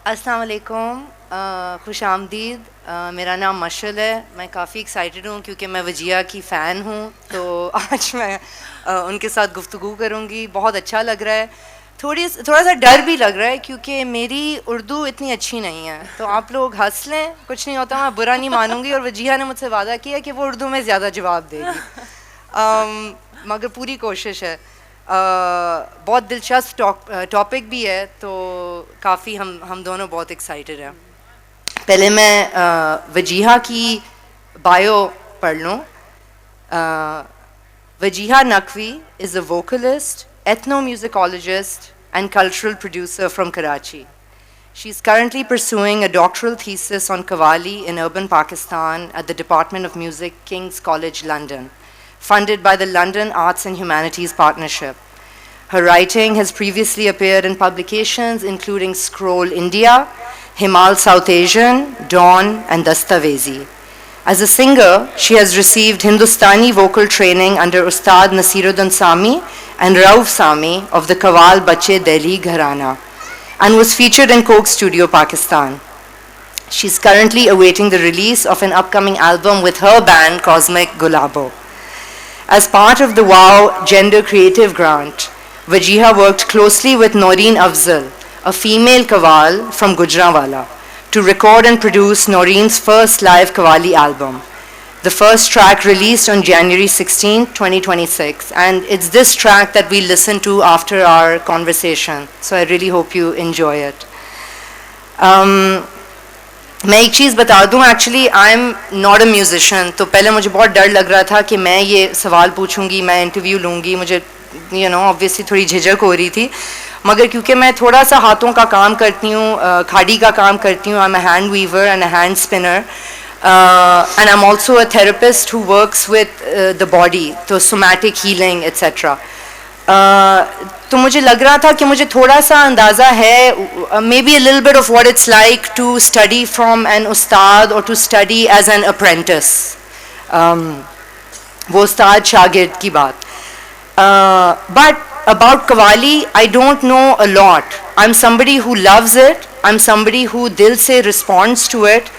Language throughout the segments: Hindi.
अस्सलाम वालेकुम, खुश आमदीद। मेरा नाम मशल है। मैं काफ़ी एक्साइटेड हूँ क्योंकि मैं वजिया की फ़ैन हूँ, तो आज मैं उनके साथ गुफ्तगू करूँगी। बहुत अच्छा लग रहा है। थोड़ा सा डर भी लग रहा है क्योंकि मेरी उर्दू इतनी अच्छी नहीं है, तो आप लोग हंस लें, कुछ नहीं होता, मैं बुरा नहीं मानूंगी। और वजिया ने मुझसे वादा किया कि वो उर्दू में ज़्यादा जवाब देगी, मगर पूरी कोशिश है। बहुत दिलचस्प टॉपिक भी है, तो काफ़ी हम दोनों बहुत एक्साइटेड हैं। पहले मैं वजीहा की बायो पढ़ लूँ। Wajiha Naqvi is a vocalist, ethnomusicologist, and cultural producer from Karachi. She is currently pursuing a doctoral thesis on Qawwali in urban Pakistan at the Department of Music, King's College London, funded by the London Arts and Humanities Partnership. Her writing has previously appeared in publications including Scroll India, Himal South Asian, Dawn, and Dastavezi. As a singer, she has received Hindustani vocal training under Ustad Nasiruddin Sami and Rauf Sami of the Qawwal Bache Delhi Gharana, and was featured in Coke Studio, Pakistan. She is currently awaiting the release of an upcoming album with her band Cosmic Gulabo. As part of the WOW Gender Creative Grant, Wajiha worked closely with Noreen Afzal, a female Qawwal from Gujranwala, to record and produce Noreen's first live Qawwali album. The first track released on January 16, 2026, and it's this track that we listen to after our conversation. So I really hope you enjoy it. मैं एक चीज़ बता दूं, actually I am not a musician, तो पहले मुझे बहुत डर लग रहा था कि मैं ये सवाल पूछूंगी, मैं इंटरव्यू लूँगी, मुझे ऑब्वियसली थोड़ी झिझक हो रही थी। मगर क्योंकि मैं थोड़ा सा हाथों का काम करती हूँ, खाड़ी का काम करती हूँ, I am a hand weaver and a hand spinner, and I am also a therapist who works with the body, तो सोमैटिक हीलिंग एट्सेट्रा। तो मुझे लग रहा था कि मुझे थोड़ा सा अंदाज़ा है, maybe a little bit of what it's like to study from an ustad और to study as an apprentice, वो उस्ताद शागिर्द की बात। But about Qawwali, I don't know a lot. I'm somebody who loves it. I'm somebody who दिल से responds to it.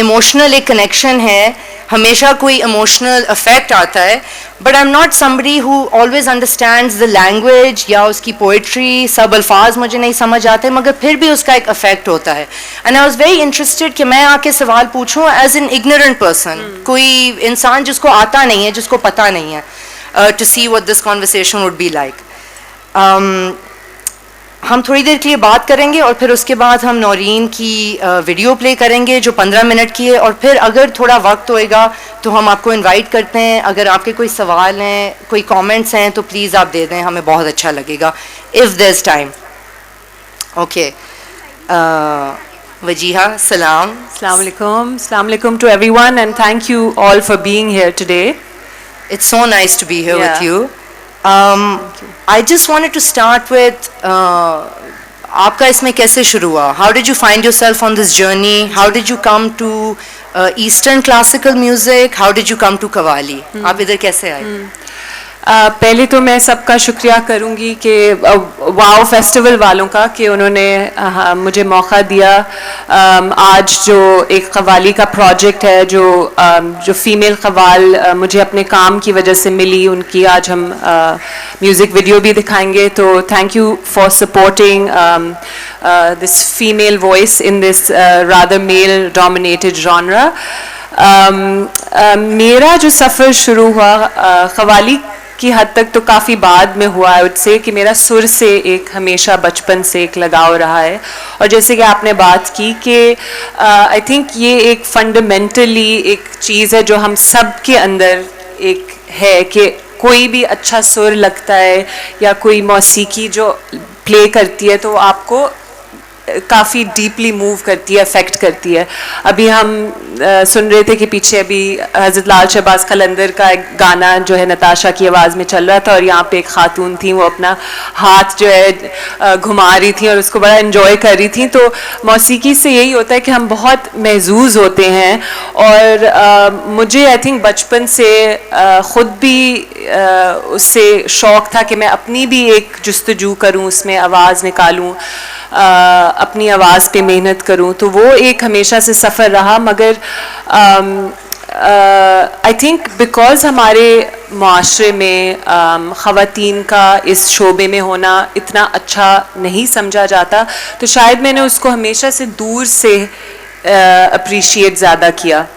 Emotional एक connection है, हमेशा कोई emotional effect आता है. But I'm not somebody who always understands the language या उसकी poetry, सब अल्फाज मुझे नहीं समझ आते, मगर फिर भी उसका एक effect होता है. And I was very interested कि मैं आके सवाल पूछूं as an ignorant person, कोई इंसान जिसको आता नहीं है, जिसको पता नहीं है. To see what this conversation would be like. हम थोड़ी देर के लिए बात करेंगे और फिर उसके बाद हम नौरीन की वीडियो प्ले करेंगे जो 15 मिनट की है, और फिर अगर थोड़ा वक्त होएगा तो हम आपको इनवाइट करते हैं, अगर आपके कोई सवाल हैं, कोई कमेंट्स हैं, तो प्लीज़ आप दे दें, हमें बहुत अच्छा लगेगा if there is time. Okay, Wajiha, सलाम। Assalamu alaikum. Assalamu alaikum to everyone, and thank you all for being here today. It's so nice to be here Yeah. with you. I just wanted to start with आपका इसमें कैसे शुरू हुआ? How did you find yourself on this journey? How did you come to Eastern classical music? How did you come to Qawwali? आप इधर कैसे आए? पहले तो मैं सबका शुक्रिया करूंगी कि वाव फेस्टिवल वालों का कि उन्होंने मुझे मौका दिया। आज जो एक कव्वाली का प्रोजेक्ट है, जो फीमेल कव्वाल मुझे अपने काम की वजह से मिली, उनकी आज हम म्यूज़िक वीडियो भी दिखाएंगे। तो thank you for supporting this female voice in this rather male dominated genre. मेरा जो सफ़र शुरू हुआ कव्वाली की हद तक तो काफ़ी बाद में हुआ है, उससे कि मेरा सुर से एक हमेशा बचपन से एक लगाव रहा है। और जैसे कि आपने बात की कि आई थिंक ये एक फंडामेंटली एक चीज़ है जो हम सब के अंदर एक है कि कोई भी अच्छा सुर लगता है या कोई मौसीकी जो प्ले करती है तो आपको काफ़ी डीपली मूव करती है, अफेक्ट करती है। अभी हम सुन रहे थे कि पीछे अभी हज़रत लाल शहबाज कलंदर का एक गाना जो है नताशा की आवाज़ में चल रहा था, और यहाँ पे एक खातून थी, वो अपना हाथ जो है घुमा रही थी और उसको बड़ा एंजॉय कर रही थी। तो मौसीकी से यही होता है कि हम बहुत महजूज़ होते हैं। और मुझे आई थिंक बचपन से ख़ुद भी उससे शौक़ था कि मैं अपनी भी एक जुस्तजू करूँ, उसमें आवाज़ निकालूँ। अपनी आवाज़ पे मेहनत करूं, तो वो एक हमेशा से सफ़र रहा। मगर आई थिंक बिकॉज़ हमारे माशरे में ख़वातीन का इस शोबे में होना इतना अच्छा नहीं समझा जाता, तो शायद मैंने उसको हमेशा से दूर से अप्रिशिएट ज़्यादा किया।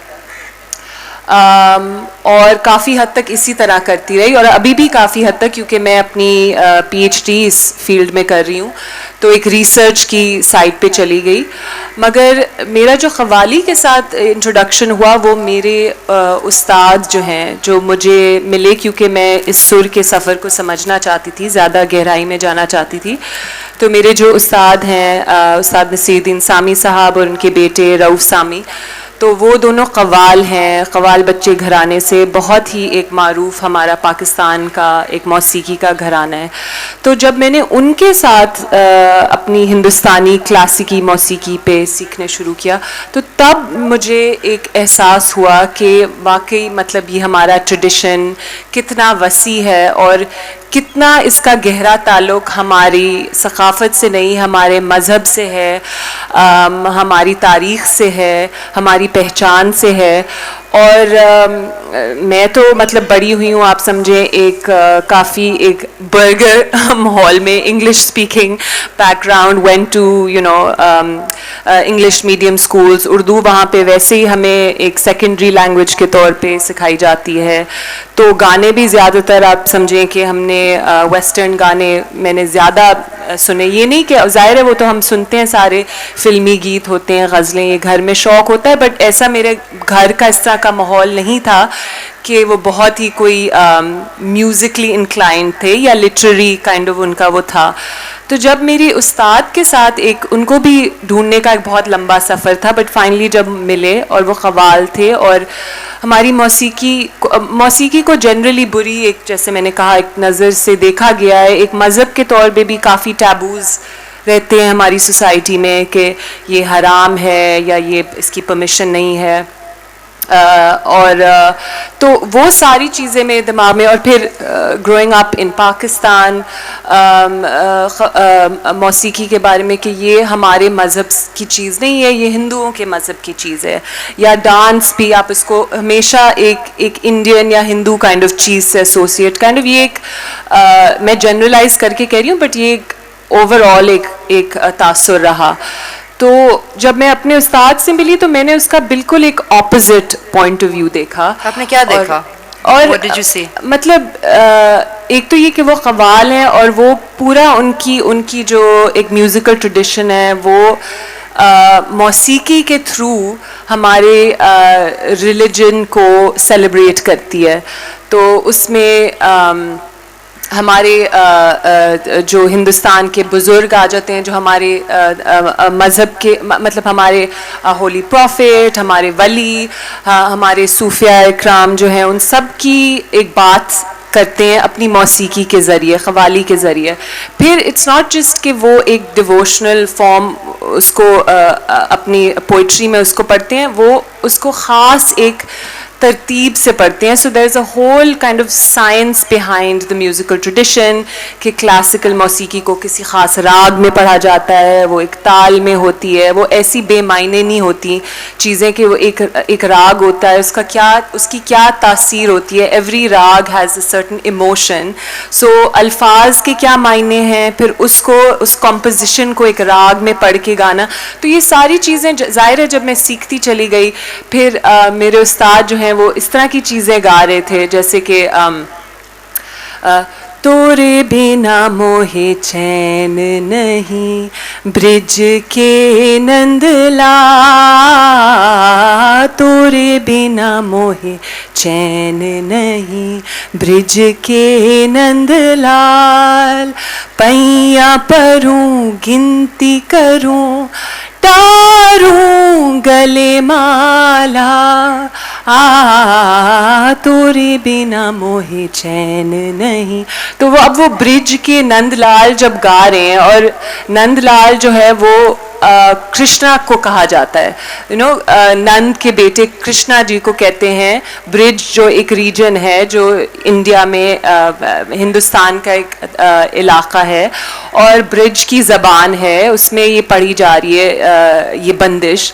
और काफ़ी हद तक इसी तरह करती रही, और अभी भी काफ़ी हद तक, क्योंकि मैं अपनी पीएचडी इस फील्ड में कर रही हूँ, तो एक रिसर्च की साइड पे चली गई। मगर मेरा जो क़व्वाली के साथ इंट्रोडक्शन हुआ वो मेरे उस्ताद जो हैं, जो मुझे मिले क्योंकि मैं इस सुर के सफ़र को समझना चाहती थी, ज़्यादा गहराई में जाना चाहती थी। तो मेरे जो उस्ताद हैं, उस्ताद नसीरुद्दीन सामी साहब और उनके बेटे रऊफ़ सामी, तो वो दोनों कव्वाल हैं। कव्वाल बच्चे घराने से, बहुत ही एक मारूफ हमारा पाकिस्तान का एक मौसीकी का घराना है। तो जब मैंने उनके साथ अपनी हिंदुस्तानी क्लासिकी मौसीकी पे सीखने शुरू किया, तो तब मुझे एक एहसास हुआ कि वाकई मतलब ये हमारा ट्रेडिशन कितना वसी है और कितना इसका गहरा ताल्लुक़ हमारी सक़ाफ़त से नहीं, हमारे मज़हब से है, हमारी तारीख़ से है, हमारी पहचान से है। और मैं तो मतलब बड़ी हुई हूँ, आप समझें, एक काफ़ी एक बर्गर माहौल में, English speaking background, went to you know English medium schools. Urdu वहाँ पे वैसे ही हमें एक सेकेंडरी लैंग्वेज के तौर पे सिखाई जाती है। तो गाने भी ज़्यादातर आप समझें कि हमने वेस्टर्न गाने मैंने ज़्यादा सुने। ये नहीं कि ज़ाहिर है वो तो हम सुनते हैं, सारे फिल्मी गीत होते हैं, गज़लें, ये घर में शौक़ होता है, बट ऐसा मेरे घर का इस तरह का माहौल नहीं था कि वो बहुत ही कोई म्यूज़िकली इंक्लाइंड थे या लिटरेरी काइंड ऑफ उनका वो था। तो जब मेरी उस्ताद के साथ एक, उनको भी ढूंढने का एक बहुत लंबा सफ़र था, बट फाइनली जब मिले और वो क़व्वाल थे, और हमारी मौसीकी को जनरली बुरी, एक जैसे मैंने कहा, एक नज़र से देखा गया है। एक मज़हब के तौर पे भी काफ़ी टैबूज़ रहते हैं हमारी सोसाइटी में कि ये हराम है या ये इसकी परमिशन नहीं है। तो वो सारी चीज़ें मेरे दिमाग में, और फिर ग्रोइंग अप इन पाकिस्तान, मौसीकी के बारे में कि ये हमारे मज़हब की चीज़ नहीं है, ये हिंदुओं के मज़हब की चीज़ है। या डांस भी आप इसको हमेशा एक इंडियन या हिंदू काइंड ऑफ चीज़ से एसोसिएट, काइंड ऑफ ये एक मैं जनरलाइज करके कह रही हूँ, बट ये एक ओवरऑल एक तासुर रहा। तो जब मैं अपने उस्ताद से मिली तो मैंने उसका बिल्कुल एक ऑपोजिट पॉइंट ऑफ व्यू देखा। आपने क्या देखा? और What did you see? मतलब एक तो ये कि वो क़व्वाल हैं और वो पूरा उनकी जो एक म्यूज़िकल ट्रेडिशन है वो मौसीकी के थ्रू हमारे रिलीजन को सेलिब्रेट करती है। तो उसमें हमारे जो हिंदुस्तान के बुज़ुर्ग आ जाते हैं, जो हमारे मज़हब के मतलब हमारे होली प्रॉफिट, हमारे वली, हमारे सूफिया इकराम जो हैं, उन सब की एक बात करते हैं अपनी मौसीकी के ज़रिए, क़व्वाली के ज़रिए। फिर इट्स नॉट जस्ट कि वो एक डिवोशनल फॉर्म उसको अपनी पोइट्री में उसको पढ़ते हैं, वो उसको ख़ास एक तरतीब से पढ़ते हैं। So there is a whole kind of science behind the musical tradition कि क्लासिकल मौसीकी को किसी ख़ास राग में पढ़ा जाता है, वो एक ताल में होती है, वो ऐसी बेमायने नहीं होती चीज़ें कि वो एक राग होता है, उसकी क्या तासीर होती है। एवरी राग हैज़ अ सर्टन इमोशन। सो अल्फाज के क्या मायने हैं, फिर उसको उस कॉम्पोजिशन को एक राग में पढ़ के गाना। तो ये सारी चीज़ें ज़ाहिर है जब मैं सीखती चली गई, फिर मेरे उस्ताद जो हैं वो इस तरह की चीज़ें गा रहे थे, जैसे कि तोरे बिना मोहे चैन नहीं, ब्रिज के नंदला, तोरे बिना मोहे चैन नहीं, ब्रिज के नंदलाल, पैया परूं गिनती करूं, तारूं गले माला, तोरे बिना मोहे चैन नहीं। तो वो अब वो ब्रिज के नंदलाल जब गा रहे हैं, और नंदलाल जो है वो कृष्णा को कहा जाता है, नंद के बेटे कृष्णा जी को कहते हैं। ब्रिज जो एक रीजन है जो इंडिया में हिंदुस्तान का एक इलाका है, और ब्रिज की ज़बान है, उसमें ये पढ़ी जा रही है ये बंदिश।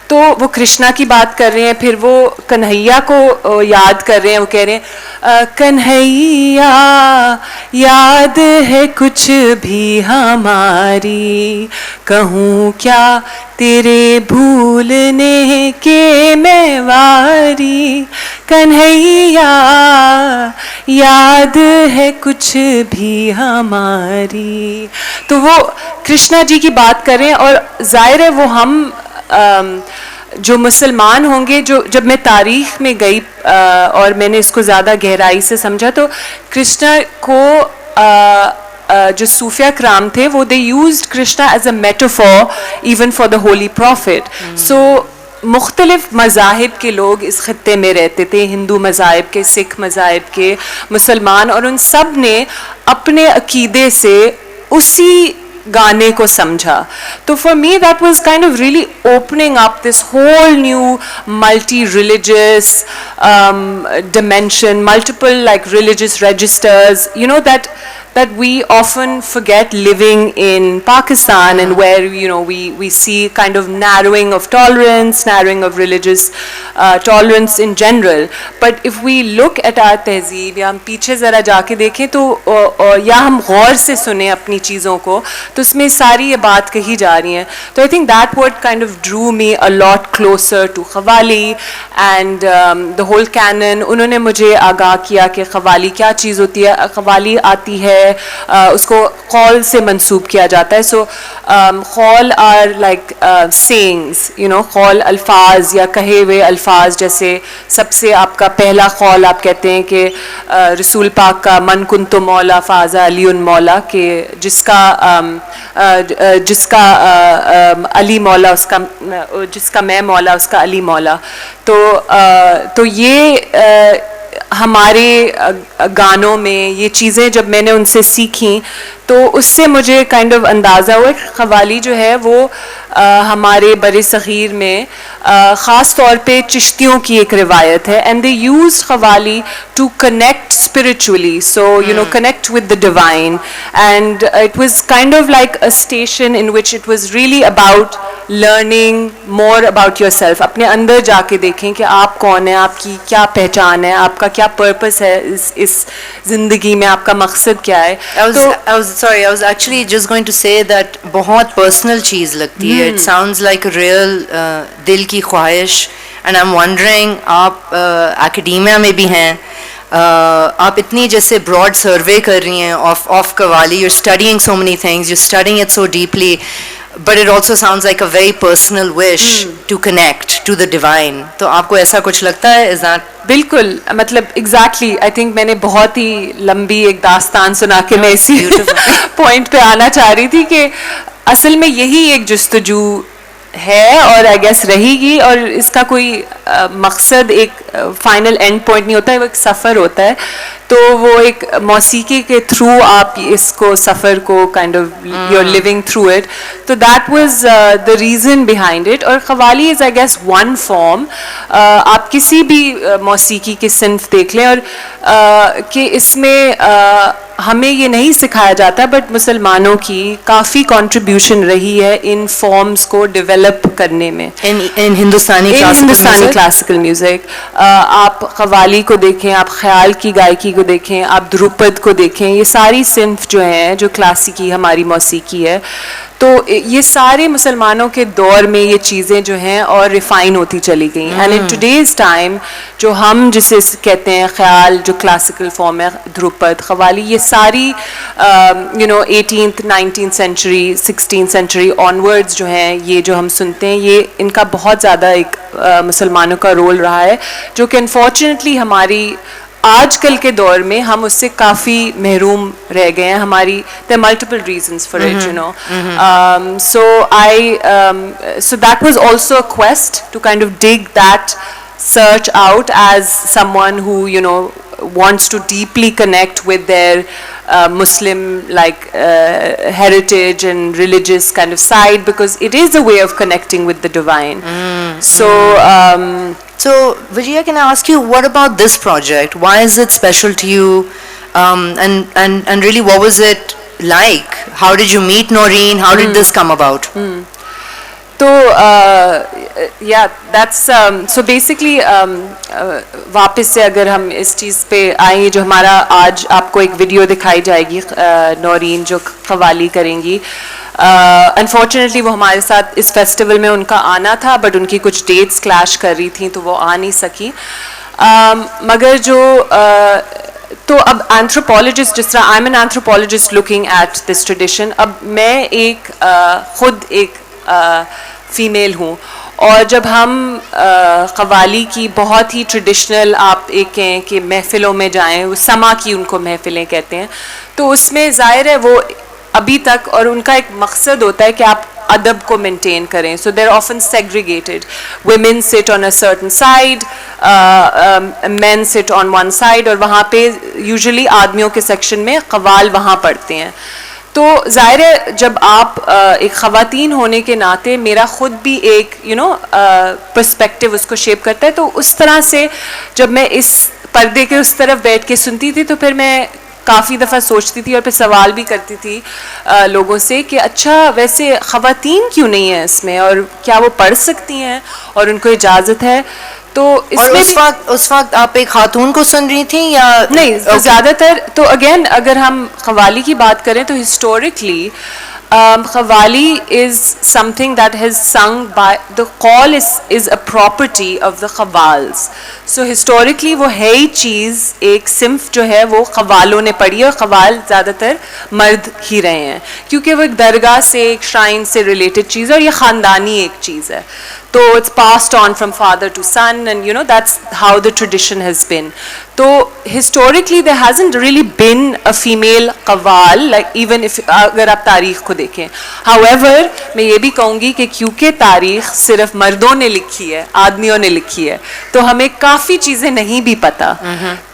तो वो कृष्णा की बात कर रहे हैं, फिर वो कन्हैया को याद कर रहे हैं, वो कह रहे हैं कन्हैया याद है कुछ भी हमारी, कहूँ क्या तेरे भूलने के मैं वारी, कन्हैया याद है कुछ भी हमारी। तो वो कृष्णा जी की बात कर रहे हैं, और जाहिर है वो हम जो मुसलमान होंगे, जो जब मैं तारीख में गई और मैंने इसको ज़्यादा गहराई से समझा, तो कृष्णा को जो सूफिया कराम थे वो they used Krishna as a metaphor even for the holy prophet. So मुख्तलिफ मज़ाहिब के लोग इस खत्ते में रहते थे, हिंदू मज़ाहिब के, सिख मज़ाहिब के, मुसलमान, और उन सब ने अपने अकीदे से उसी गाने को समझा। तो for me that was kind of really opening up this whole new multi religious dimension, multiple like religious registers, that we often forget living in Pakistan, and where we see kind of narrowing of tolerance, narrowing of religious tolerance in general. But if we look at our तहज़ीब, या हम पीछे ज़रा जाके देखें तो या हम गौर से सुने अपनी चीज़ों को, तो उसमें सारी ये बात कही जा रही हैं। तो I think that what kind of drew me a lot closer to ख़वाली and the whole canon। उन्होंने मुझे आगाह किया कि ख़वाली क्या चीज़ होती है। ख़वाली आती है, उसको कौल से मंसूब किया जाता है। सो कौल आर लाइक सेइंग्स, कौल अल्फाज या कहे हुए अल्फाज, जैसे सबसे आपका पहला कौल आप कहते हैं कि रसूल पाक का मन कुंतु मौला फाजा अलीउन मौला, के जिसका अली मौला, उसका जिसका मैं मौला उसका अली मौला। तो ये हमारे गानों में ये चीज़ें जब मैंने उनसे सीखी, तो उससे मुझे काइंड ऑफ अंदाज़ा हुआ कि ख़वाली जो है वो हमारे बरे सग़ीर में ख़ास तौर पे चिश्तियों की एक रिवायत है, and they use qawwali to connect spiritually, so connect with the divine, and it was kind of like a station in which it was really about learning more about yourself. अपने अंदर जाके देखें कि आप कौन है, आपकी क्या पहचान है, आपका क्या पर्पस है इस ज़िंदगी में, आपका मकसद क्या है। I was actually just going to say that बहुत personal चीज़ लगती है। It sounds like a real दिल की ख्वाहिश, and I'm wondering, आप academia में भी हैं, आप इतनी जैसे broad survey कर रही हैं of Qawwali, you're studying so many things, you're studying it so deeply, but it also sounds like a very personal wish to connect to the divine. तो आपको ऐसा कुछ लगता है? Is that बिल्कुल, मतलब एग्जैक्टली आई थिंक मैंने बहुत ही लंबी एक दास्तान सुना के मैं इसी पॉइंट पे आना चाह रही थी कि असल में यही एक जुस्तजू है, और आई गेस रहेगी, और इसका कोई मकसद एक फाइनल एंड पॉइंट नहीं होता है, वो एक सफ़र होता है। तो वो एक मौसीकी के थ्रू आप इसको सफ़र को kind of you are living through it, तो that was the reason behind it. और qawwali is I guess one form, आप किसी भी मौसीकी की सिन्फ देख लें, और कि इसमें हमें ये नहीं सिखाया जाता, बट मुसलमानों की काफ़ी कंट्रीब्यूशन रही है इन फॉर्म्स को डेवलप करने में, इन हिंदुस्तानी क्लासिकल म्यूज़िक। आप क़व्वाली को देखें, आप ख्याल की गायकी को देखें, आप ध्रुपद को देखें, ये सारी सिन्फ जो हैं जो क्लासिकी हमारी मौसीकी है, तो ये सारे मुसलमानों के दौर में ये चीज़ें जो हैं और रिफ़ाइन होती चली गई। एंड इन टुडेज़ टाइम जो हम जिसे कहते हैं ख्याल, जो क्लासिकल फॉर्म है, ध्रुपद, क़व्वाली, ये सारी 18th 19th century 16th century onwards जो हैं, ये जो हम सुनते हैं, ये इनका बहुत ज़्यादा एक मुसलमानों का रोल रहा है, जो कि अनफॉर्चुनेटली हमारी आजकल के दौर में हम उससे काफ़ी महरूम रह गए हैं। हमारी there are multiple reasons for it, so that was also a quest to kind of dig that search out as someone who wants to deeply connect with their Muslim heritage and religious kind of side, because it is a way of connecting with the divine. So Vijaya, can I ask you, what about this project? Why is it special to you? And really, what was it like? How did you meet Noreen? How did this come about? तो या दैट्स सो बेसिकली वापस से अगर हम इस चीज़ पे आए, जो हमारा आज आपको एक वीडियो दिखाई जाएगी नौरीन जो कव्वाली करेंगी, अनफॉर्चुनेटली वो हमारे साथ इस फेस्टिवल में उनका आना था, बट उनकी कुछ डेट्स क्लैश कर रही थी तो वो आ नहीं सकी. मगर जो तो अब एंथ्रोपोलॉजिस्ट, जिस तरह I am an anthropologist looking at this tradition, अब मैं एक खुद एक फीमेल हूँ, और जब हम कव्वाली की बहुत ही ट्रेडिशनल, आप एक कहें कि महफ़िलों में जाएं, वो समा की उनको महफ़िलें कहते हैं, तो उसमें ज़ाहिर है वो अभी तक, और उनका एक मकसद होता है कि आप अदब को मेंटेन करें. So there often segregated, women sit on a certain side, men sit on one side, और वहाँ पे यूजुअली आदमियों के सेक्शन में कव्वाल वहाँ पढ़ते हैं. तो ज़ाहिर है जब आप एक ख़वातीन होने के नाते मेरा ख़ुद भी एक पर्सपेक्टिव उसको शेप करता है. तो उस तरह से जब मैं इस पर्दे के उस तरफ बैठ के सुनती थी, तो फिर मैं काफ़ी दफ़ा सोचती थी और फिर सवाल भी करती थी लोगों से कि अच्छा वैसे ख़वातीन क्यों नहीं है इसमें, और क्या वो पढ़ सकती हैं और उनको इजाज़त है. तो इसमें उस वक्त आप एक खातून को सुन रही थी या नहीं? तो ज़्यादातर तो अगेन अगर हम कव्वाली की बात करें तो historically Qawwali is something that has sung by the call is a property of the Qawwals. So historically वो है ही चीज़, एक सिम्फ जो है वो क़व्वालों ने पढ़ी है, और क़व्वाल ज़्यादातर मर्द ही रहे हैं क्योंकि वो एक दरगाह से, एक श्राइन से रिलेटेड चीज़ है, और ये ख़ानदानी एक चीज़ है. तो it's passed on from father to son, and that's how the tradition has been. So historically there hasn't really been a female qawwal, like even if अगर आप तारीख़ को देखें. However मैं ये भी कहूँगी कि क्योंकि तारीख़ सिर्फ मर्दों ने लिखी है, आदमियों ने लिखी है, तो हमें काफ़ी चीज़ें नहीं भी पता.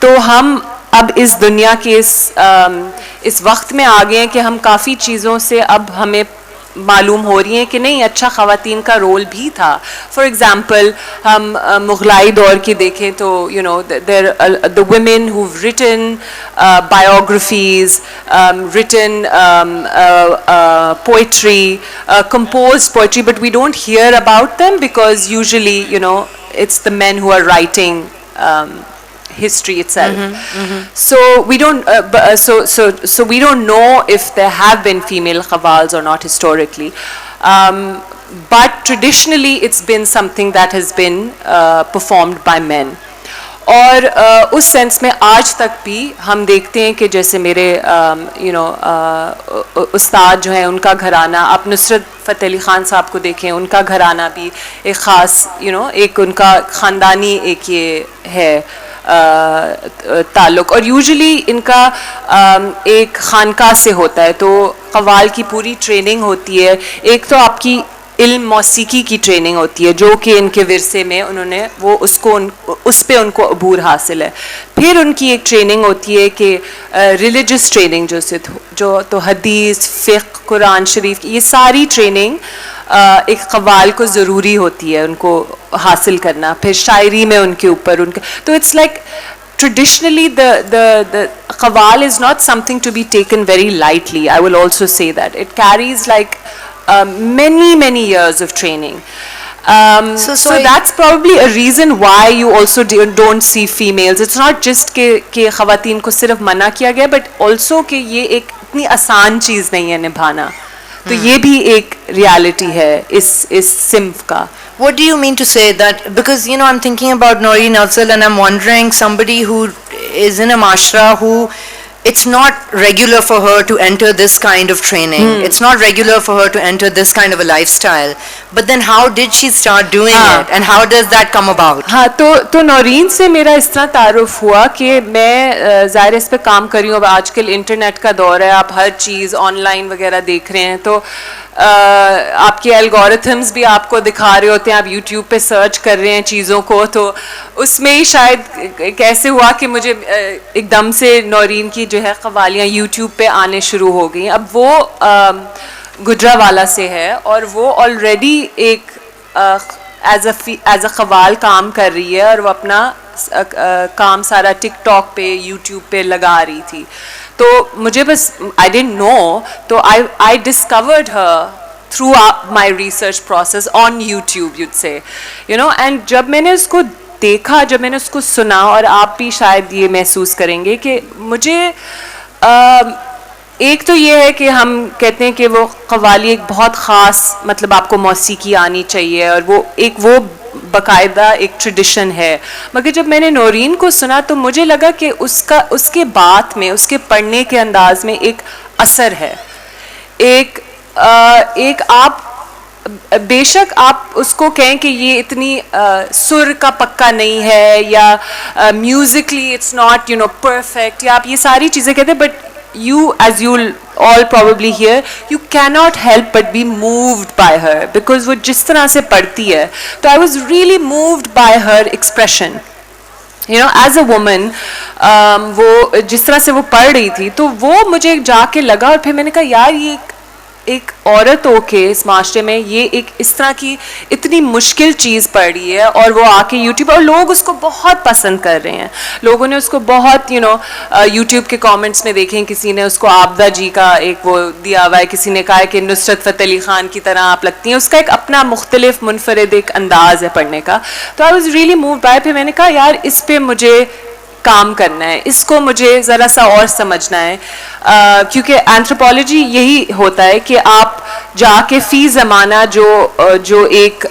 तो हम अब इस दुनिया के इस वक्त में आ गए हैं कि हम काफ़ी चीज़ों से अब हमें मालूम हो रही हैं कि नहीं, अच्छा ख़वातीन का रोल भी था. फॉर एग्ज़ाम्पल हम मुग़लाई दौर की देखें तो there the women who written biographies, written poetry, composed poetry, but we don't hear about them because usually it's the men who are writing history itself. So we don't so we don't know if there have been female qawwals or not historically, but traditionally it's been something that has been performed by men. और उस सेंस में आज तक भी हम देखते हैं कि जैसे मेरे उस्ताद जो हैं उनका घराना, आप नुसरत फ़तेह अली ख़ान साहब को देखें, उनका घराना भी एक ख़ास एक उनका ख़ानदानी एक ये है ताल्लुक़, और यूजुअली इनका एक खानका से होता है. तो क़व्वाल की पूरी ट्रेनिंग होती है. एक तो आपकी इल्म मौसीकी की ट्रेनिंग होती है जो कि इनके विरसे में उन्होंने वो उस पे उनको अबूर हासिल है. फिर उनकी एक ट्रेनिंग होती है कि रिलीजियस ट्रेनिंग जो तो हदीस, फ़िक़्ह, कुरान शरीफ, ये सारी ट्रेनिंग एक क़व्वाल को ज़रूरी होती है उनको हासिल करना. फिर शायरी में उनके ऊपर उनके, तो it's like traditionally the qawwal is not something to be taken very lightly. I will also say that it carries like many years of training. So that's probably a reason why you also don't see females. It's not just कि ख़वातीन को सिर्फ मना किया गया, but also कि ये एक इतनी आसान चीज़ नहीं है निभाना. तो ये भी एक reality है इस सिम्फ का. What do you mean to say that? Because I'm thinking about Noreen Afzal, and I'm wondering, somebody who is in a mashra who it's not regular for her to enter this kind of training. It's not regular for her to enter this kind of a lifestyle. But then how did she start doing it, and how does that come about? हाँ, तो नौरीन से मेरा इस तरह तारुफ हुआ कि मैं ज़ाहिर इस पे काम कर रही हूँ. अब आजकल इंटरनेट का दौर है, आप हर चीज़ ऑनलाइन वगैरह देख रहे हैं, तो आपके एल्गोरिथम्स भी आपको दिखा रहे होते हैं, आप यूट्यूब पे सर्च कर रहे हैं चीज़ों को, तो उसमें ही शायद कैसे हुआ कि मुझे एकदम से नौरीन की जो है कव्वालियाँ यूट्यूब पे आने शुरू हो गई। अब वो गुजरावाला से है और वो ऑलरेडी एक एज अ कव्वाल काम कर रही है और वो अपना काम सारा टिकटॉक पे यूट्यूब पे लगा रही थी। तो मुझे बस आई डिडंट नो, तो I discovered her through my research process on YouTube, you'd से, यू नो। एंड जब मैंने उसको देखा, जब मैंने उसको सुना, और आप भी शायद ये महसूस करेंगे कि मुझे एक तो ये है कि हम कहते हैं कि वो कव्वाली एक बहुत ख़ास, मतलब आपको मौसीकी आनी चाहिए और वो बाकायदा एक ट्रेडिशन है। मगर जब मैंने नौरीन को सुना तो मुझे लगा कि उसके बात में, उसके पढ़ने के अंदाज में एक असर है, एक आप बेशक आप उसको कहें कि ये इतनी सुर का पक्का नहीं है या Musically it's not you know perfect, या आप ये सारी चीज़ें कहते हैं, but you, as you'll all probably hear, you cannot help but be moved by her because वो जिस तरह से पढ़ती है, तो I was really moved by her expression, you know, as a woman। वो जिस तरह से वो पढ़ रही थी तो वो मुझे जाके लगा, और फिर मैंने कहा यार ये एक औरत होके इस माशरे में ये एक इस तरह की इतनी मुश्किल चीज़ पढ़ रही है, और वो आके यूट्यूब, और लोग उसको बहुत पसंद कर रहे हैं, लोगों ने उसको बहुत यू नो यूट्यूब के कमेंट्स में देखें, किसी ने उसको आपदा जी का एक वो दिया हुआ है, किसी ने कहा है कि नुसरत फ़तेह अली ख़ान की तरह आप लगती हैं, उसका एक अपना मुख्तलिफ मुनफरद एक अंदाज़ है पढ़ने का। तो I was really moved by. फिर मैंने कहा यार इस पर मुझे काम करना है, इसको मुझे ज़रा सा और समझना है, क्योंकि एंथ्रोपोलॉजी यही होता है कि आप जाके फ़ी ज़माना जो एक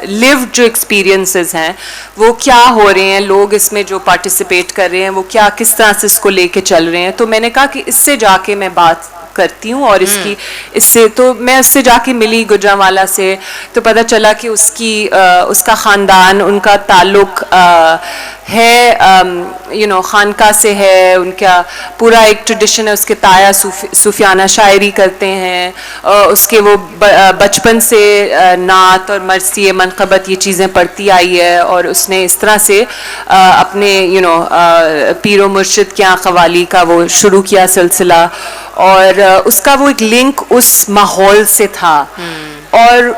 लिव्ड जो एक्सपीरियंसेस हैं वो क्या हो रहे हैं, लोग इसमें जो पार्टिसिपेट कर रहे हैं वो क्या किस तरह से इसको लेके चल रहे हैं। तो मैंने कहा कि इससे जाके मैं बात करती हूँ, और इससे तो मैं उससे जाके मिली गुजरांवाला से, तो पता चला कि उसका ख़ानदान, उनका ताल्लुक़ है यू नो खानका से है, उनका पूरा एक ट्रेडिशन है, उसके ताया सूफियाना शायरी करते हैं, उसके वो बचपन से नात और मरसी मनक़बत ये चीज़ें पढ़ती आई है, और उसने इस तरह से अपने यू नो पीरो मुर्शिद के यहाँ क़वाली का वो शुरू किया सिलसिला, और उसका वो एक लिंक उस माहौल से था, और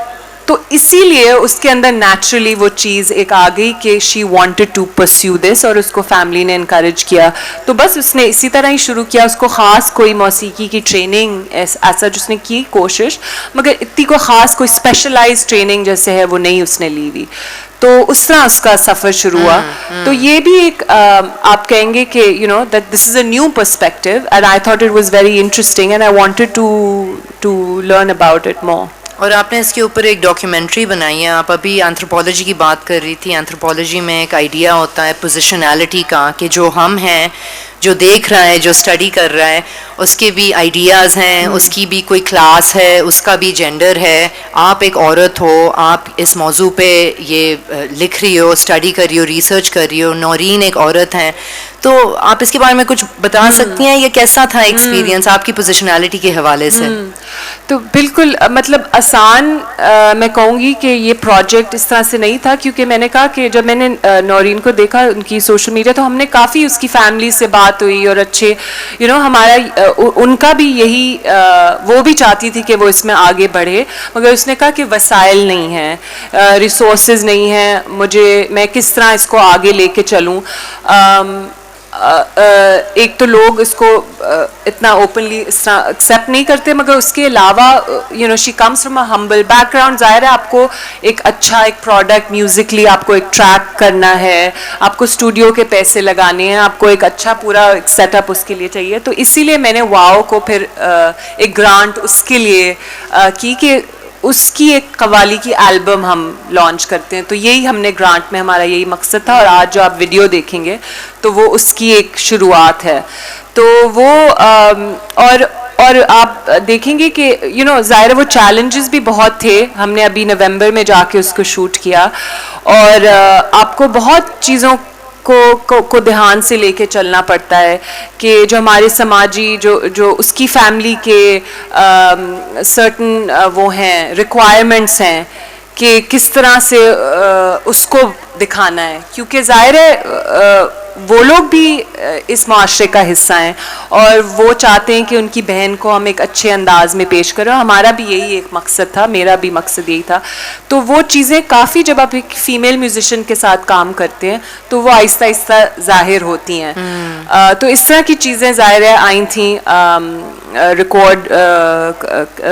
तो इसीलिए उसके अंदर नेचुरली वो चीज़ एक आ गई कि she wanted to pursue this, और उसको फैमिली ने इनकरेज किया, तो बस उसने इसी तरह ही शुरू किया। उसको ख़ास कोई मौसीकी की ट्रेनिंग ऐसा उसने की कोशिश, मगर इतनी कोई ख़ास कोई स्पेशलाइज ट्रेनिंग जैसे है वो नहीं उसने ली हुई, तो उस तरह उसका सफ़र शुरू हुआ। तो ये भी एक आप कहेंगे कि you know that this is a new perspective, and I thought it was very interesting, and I wanted to learn about it more. और आपने इसके ऊपर एक डॉक्यूमेंट्री बनाई है। आप अभी एंथ्रोपोलॉजी की बात कर रही थी। एंथ्रोपोलॉजी में एक आइडिया होता है पोजिशनैलिटी का, कि जो हम हैं, जो देख रहा है, जो स्टडी कर रहा है, उसके भी आइडियाज़ हैं, उसकी भी कोई क्लास है, उसका भी जेंडर है। आप एक औरत हो, आप इस मौजू पे ये लिख रही हो, स्टडी कर रही हो, रिसर्च कर रही हो, नौरीन एक औरत हैं, तो आप इसके बारे में कुछ बता सकती हैं? ये कैसा था एक्सपीरियंस आपकी पोजिशनैलिटी के हवाले से? तो बिल्कुल मतलब आसान मैं कहूँगी कि ये प्रोजेक्ट इस तरह से नहीं था, क्योंकि मैंने कहा कि जब मैंने नौरीन को देखा उनकी सोशल मीडिया, तो हमने काफ़ी उसकी फैमिली से बात हुई, और अच्छे यू नो हमारा उनका भी यही वो भी चाहती थी कि वो इसमें आगे बढ़े, मगर उसने कहा कि वसाइल नहीं हैं, रिसोर्सेज नहीं हैं, मैं किस तरह इसको आगे लेके चलूँ। एक तो लोग इसको इतना ओपनली इस तरह एक्सेप्ट नहीं करते, मगर उसके अलावा you know she comes from a humble background. ज़ाहिर है आपको एक अच्छा एक प्रोडक्ट म्यूज़िकली आपको एक ट्रैक करना है, आपको स्टूडियो के पैसे लगाने हैं, आपको एक अच्छा पूरा एक सेटअप उसके लिए चाहिए। तो इसीलिए मैंने वाओ को फिर एक ग्रांट उसके लिए की कि उसकी एक कव्वाली की एल्बम हम लॉन्च करते हैं। तो यही हमने ग्रांट में हमारा यही मकसद था, और आज जो आप वीडियो देखेंगे तो वो उसकी एक शुरुआत है। तो वो और आप देखेंगे कि यू नो ज़ाहिर वो चैलेंजेस भी बहुत थे। हमने अभी नवंबर में जाके उसको शूट किया, और आपको बहुत चीज़ों को ध्यान से लेके चलना पड़ता है कि जो हमारे समाजी जो उसकी फैमिली के सर्टन वो हैं रिक्वायरमेंट्स हैं कि किस तरह से उसको दिखाना है, क्योंकि जाहिर है वो लोग भी इस माशरे का हिस्सा हैं और वो चाहते हैं कि उनकी बहन को हम एक अच्छे अंदाज में पेश करें। हमारा भी यही एक मकसद था, मेरा भी मकसद यही था। तो वो चीज़ें काफ़ी, जब आप एक फ़ीमेल म्यूज़िशियन के साथ काम करते हैं तो वो आहिस्ता आहिस्ता ज़ाहिर होती हैं। तो इस तरह की चीज़ें ज़ाहिर है आई थी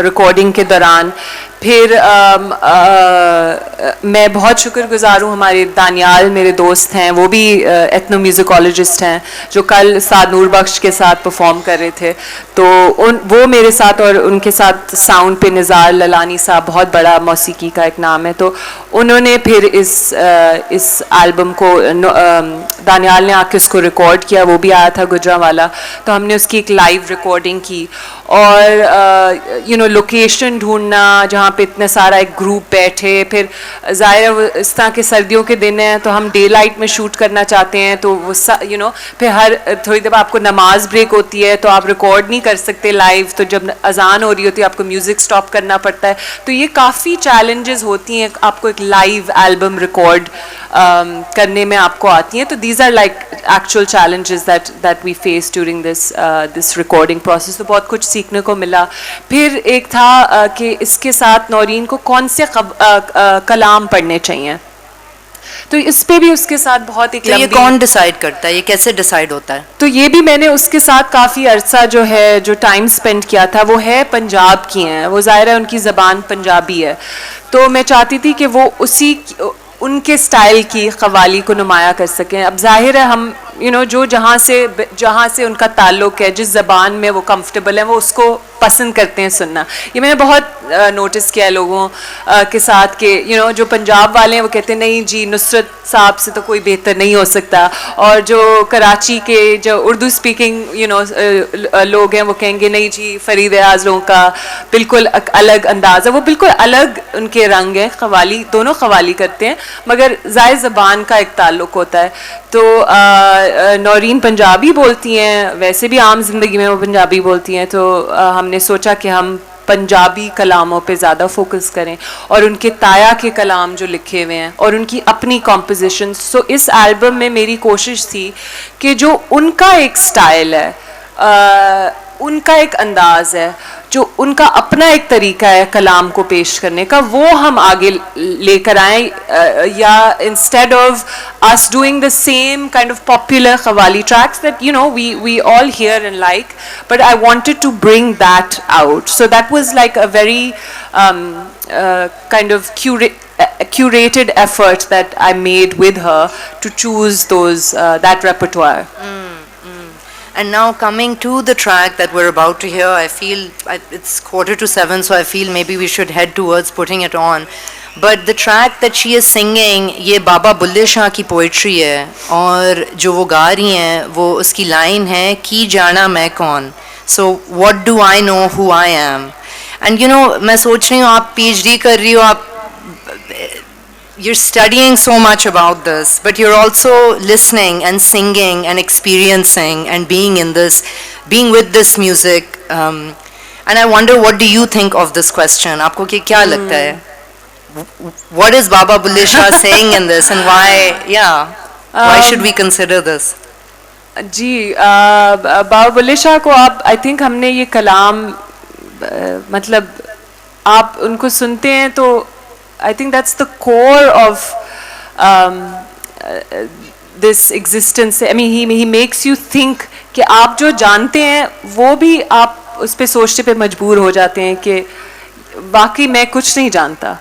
रिकॉर्डिंग के दौरान। फिर मैं बहुत शुक्रगुजार हूँ, हमारे दानियाल मेरे दोस्त हैं, वो भी एथनो म्यूज़िकोलॉजिस्ट हैं, जो कल साद नूर बख्श के साथ परफॉर्म कर रहे थे। तो वो मेरे साथ, और उनके साथ साउंड पे निज़ार ललानी साहब, बहुत बड़ा मौसीकी का एक नाम है, तो उन्होंने फिर इस एल्बम को दानियाल ने आके उसको रिकॉर्ड किया। वो भी आया था गुजरांवाला, तो हमने उसकी एक लाइव रिकॉर्डिंग की। और लोकेशन ढूंढना जहाँ पे इतने सारा एक ग्रुप बैठे, फिर ज़ाहिर इस तरह के सर्दियों के दिन हैं तो हम डे लाइट में शूट करना चाहते हैं, तो वो फिर हर थोड़ी देर आपको नमाज ब्रेक होती है तो आप रिकॉर्ड नहीं कर सकते लाइव, तो जब अजान हो रही होती है आपको म्यूज़िक स्टॉप करना पड़ता है। तो ये काफ़ी चैलेंजेस होती हैं आपको एक लाइव एल्बम रिकॉर्ड करने में आपको आती हैं। तो these are like actual challenges that we face during this recording process. तो बहुत कुछ सीखने को मिला। फिर एक था कि इसके साथ नौरीन को कौन से कलाम पढ़ने चाहिए, तो इस पे भी उसके साथ बहुत एक तो ये कौन डिसाइड करता है, ये कैसे डिसाइड होता है? तो ये भी मैंने उसके साथ काफ़ी अरसा जो टाइम स्पेंड किया था। वो है पंजाब की हैं, वो ज़ाहिर है उनकी ज़बान पंजाबी है, तो मैं चाहती थी कि वो उनके स्टाइल की क़व्वाली को नुमाया कर सकें। अब जाहिर है हम जो जहाँ से उनका ताल्लुक़ है, जिस ज़बान में वो कंफर्टेबल है, वो उसको पसंद करते हैं सुनना। ये मैंने बहुत नोटिस किया है लोगों के साथ कि जो पंजाब वाले हैं वो कहते हैं नहीं जी नुसरत साहब से तो कोई बेहतर नहीं हो सकता, और जो कराची के जो उर्दू स्पीकिंग लोग हैं वो कहेंगे नहीं जी फरीद आज़लों का बिल्कुल अलग अंदाज़ है, वो बिल्कुल अलग उनके रंग हैं। क़व्वाली दोनों क़व्वाली करते हैं मगर ज़ाहिर ज़बान का एक ताल्लुक़ होता है। तो नौरीन पंजाबी बोलती हैं, वैसे भी आम ज़िंदगी में वो पंजाबी बोलती हैं, तो हमने सोचा कि हम पंजाबी कलामों पे ज़्यादा फोकस करें और उनके ताया के कलाम जो लिखे हुए हैं और उनकी अपनी कॉम्पोजिशन। सो इस एल्बम में मेरी कोशिश थी कि जो उनका एक स्टाइल है, उनका एक अंदाज़ है, जो उनका अपना एक तरीका है कलाम को पेश करने का, वो हम आगे लेकर आएँ। या instead of us doing the same kind of popular qawwali tracks that we all hear and like, but I wanted to bring that out. So that was like a very kind of curated effort that I made with her to choose that repertoire. And now coming to the track that we're about to hear, I feel it's 6:45, so I feel maybe we should head towards putting it on. But the track that she is singing, ये बाबा बुल्ले शाह की पोइट्री है, और जो वो गा रही हैं वो उसकी लाइन है कि जाना मैं कौन, so what do I know who I am. And मैं सोच रही हूँ आप PhD कर रही हो, आप you're studying so much about this, but you're also listening and singing and experiencing and being with this music, and I wonder what do you think of this question. आपको क्या लगता है? What is Baba Bulle Shah saying in this, and why should we consider this? जी बाबा बुल्ले शाह को आप आई थिंक हमने ये कलाम मतलब आप उनको सुनते हैं तो I think that's the core of this existence. I mean, he makes you think कि आप जो जानते हैं वो भी आप उस पे सोचने पे मजबूर हो जाते हैं कि वाकई मैं कुछ नहीं जानता।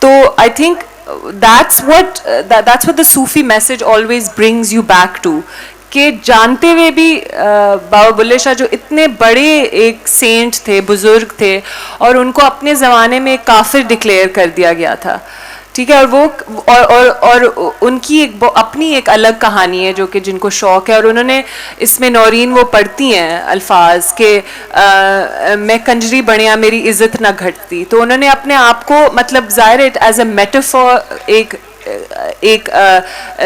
तो I think that's what the Sufi message always brings you back to, कि जानते हुए भी बाबा बुल्ले शाह जो इतने बड़े एक सेंट थे, बुज़ुर्ग थे, और उनको अपने ज़माने में एक काफिर डिक्लेयर कर दिया गया था, ठीक है, और वो और उनकी एक अपनी एक अलग कहानी है जो कि जिनको शौक़ है, और उन्होंने इसमें नौरीन वो पढ़ती हैं अल्फाज के मैं कंजरी बनिया मेरी इज़्ज़त ना घटती, तो उन्होंने अपने आप को मतलब ज़ाहिर एज अ मेटाफॉर एक एक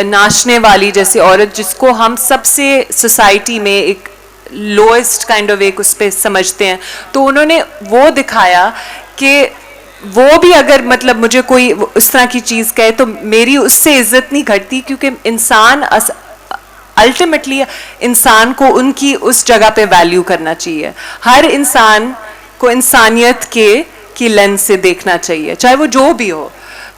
नाचने वाली जैसी औरत जिसको हम सबसे सोसाइटी में एक लोएस्ट काइंड ऑफ एक उस पर समझते हैं, तो उन्होंने वो दिखाया कि वो भी अगर मतलब मुझे कोई उस तरह की चीज़ कहे तो मेरी उससे इज्जत नहीं घटती, क्योंकि इंसान अल्टीमेटली इंसान को उनकी उस जगह पे वैल्यू करना चाहिए। हर इंसान को इंसानियत की लेंस से देखना चाहिए, चाहे वो जो भी हो।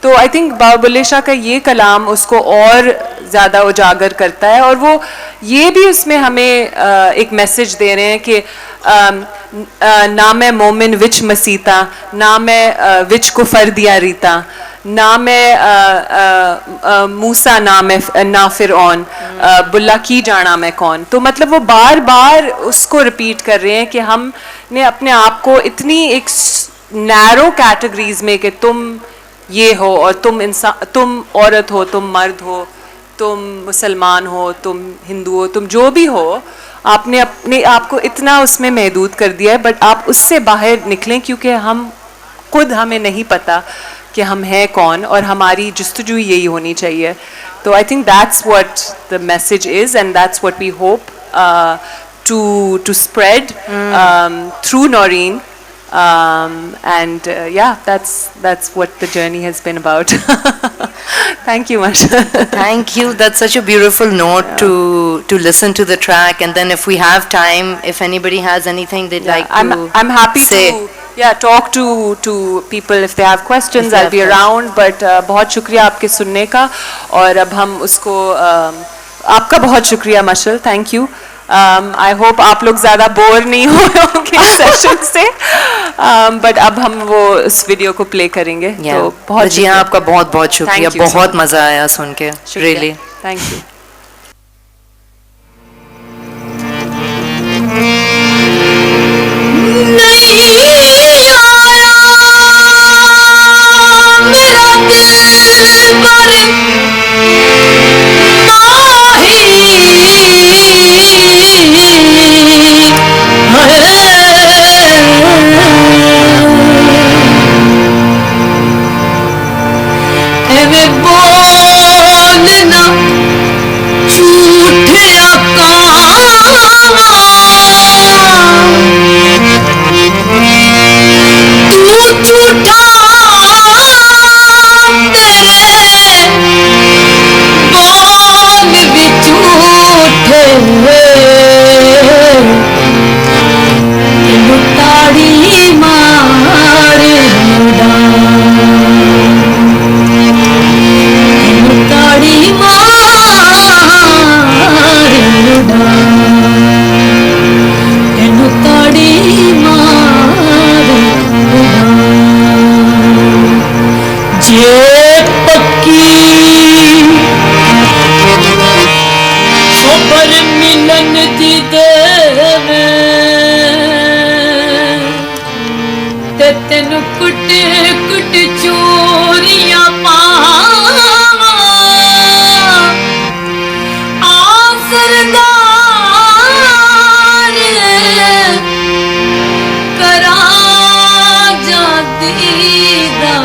तो आई थिंक बाबा बुल्ले शाह का ये कलाम उसको और ज़्यादा उजागर करता है, और वो ये भी उसमें हमें एक मैसेज दे रहे हैं कि ना मैं मोमिन विच मसीता, ना मैं विच कुफर दिया रीता, ना मैं मूसा ना फिरौन, बुल्ला की जाना मैं कौन। तो मतलब वो बार बार उसको रिपीट कर रहे हैं कि हमने अपने आप को इतनी एक नैरो कैटेगरीज में कि तुम ये हो और तुम इंसान, तुम औरत हो, तुम मर्द हो, तुम मुसलमान हो, तुम हिंदू हो, तुम जो भी हो, आपने अपने आप को इतना उसमें महदूद कर दिया है। बट आप उससे बाहर निकलें, क्योंकि हम खुद हमें नहीं पता कि हम हैं कौन, और हमारी जस्तजू यही होनी चाहिए। तो I think that's what the message is, and that's what we hope to spread through Noreen. And yeah, that's what the journey has been about. Thank you much. Thank you. That's such a beautiful note to listen to the track, and then if we have time, if anybody has anything they'd like to I'm happy say. to talk to people if they have questions. I'll be around. But बहुत शुक्रिया आपके सुनने का, और अब हम उसको आपका बहुत शुक्रिया मशल, थैंक यू। आई होप आप लोग ज़्यादा बोर नहीं हो होंगे सेशन से, बट अब हम वो उस वीडियो को प्ले करेंगे। तो बहुत जी हाँ, आपका बहुत बहुत शुक्रिया, बहुत मज़ा आया सुन के, रियली थैंक यू। करा जा दीदा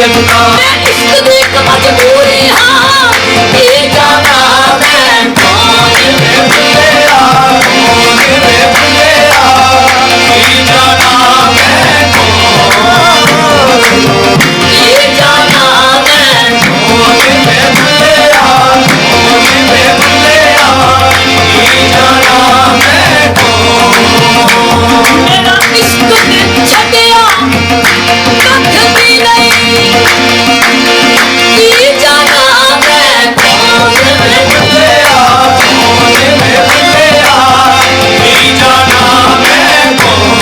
बेखुदा मैं इश्क दी एक मजबूरी हाँ ये जाना मैं कौन वे भुल्लिया कौन वे भुल्लिया ये जाना मैं कौन ये जाना मैं कौन वे भुल्लिया कौन वे भुल्लिया ये जाना मैं कौन मेरा इश्क दिल छटिया कख भी नहीं ये जाना मैं कौन वे भुल्लिया कौन वे भुल्लिया ये जाना मैं कौन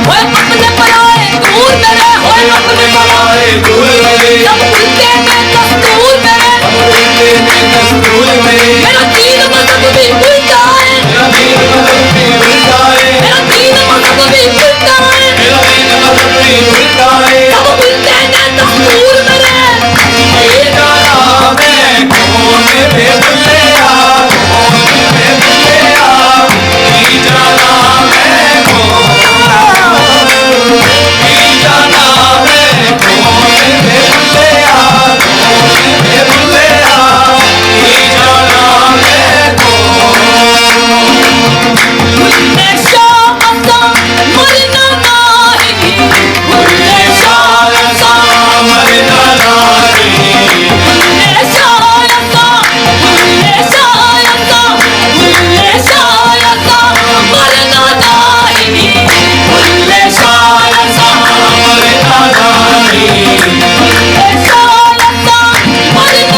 ओए अपने पराए दूर मेरे ओए अपने पराए दूर मेरे सब भूलते मैं दस्तूर मेरे सब भूलते मैं दस्तूर मेरे मेरा दीन मजहब भी भूलता है मेरा दीन मजहब भी भूलता है मेरा दीन मजहब भी भूलता है मेरा दीन मजहब भी भूलता है सब भूलते हैं दस्तूर मेरे ये जाना मैं कौन वे भुल्लिया कौन वे भुल्लिया ये जाना मैं कौन ये जाना मैं कौन वे भुल्लिया कौन वे भुल्लिया ये जाना मैं कौन भुल्ले शाह असा मरना नहीं भुल्ले शाह असा मरना नहीं भुल्ले शाह असा भुल्ले शाह असा भुल्ले शाह असा मरना नहीं भुल्ले शाह असा मरना नहीं भुल्ले शाह असा मरना नहीं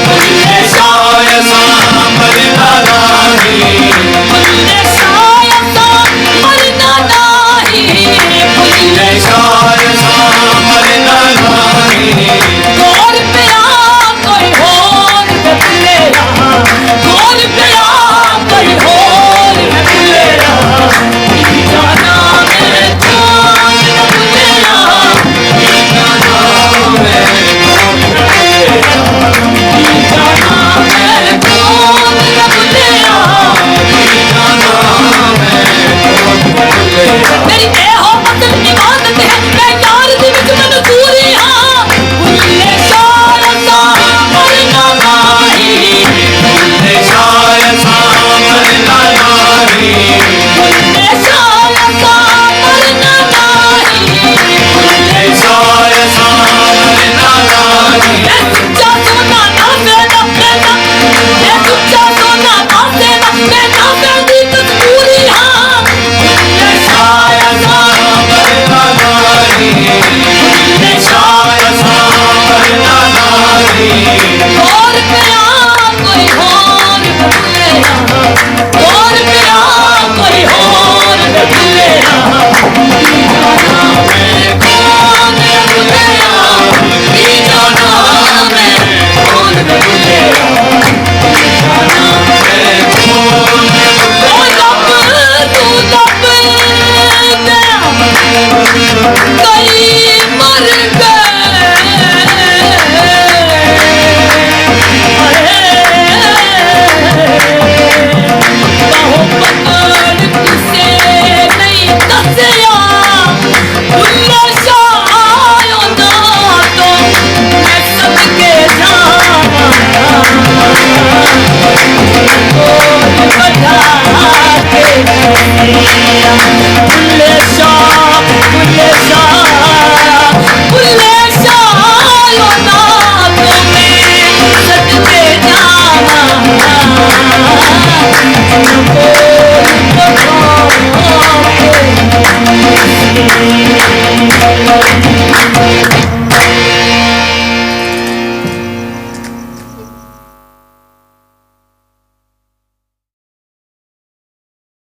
भुल्ले शाह असा मरना नहीं भुल्ले शाह असा मरना नहीं भुल्ले शाह असा मरना नहीं गौर पिया कोई होर बदले रहा गौर पिया कोई होर बदले रहा ये जाना मैं कौन बदले रहा ये जाना मैं कौन बदले रहा ये जाना मैं कौन बदले रहा ये जाना मैं कौन बदले रहा मेरी ए हो बदल इबादत है मैं यार दी विच मंजूरी हां भुल्ले शाह असा मरना नहीं भुल्ले शाह असा मरना नहीं भुल्ले शाह असा मरना नहीं भुल्ले शाह असा मरना नहीं मैं सच्चा सोना ना देना मैं सच्चा सोना ना देना मैं ना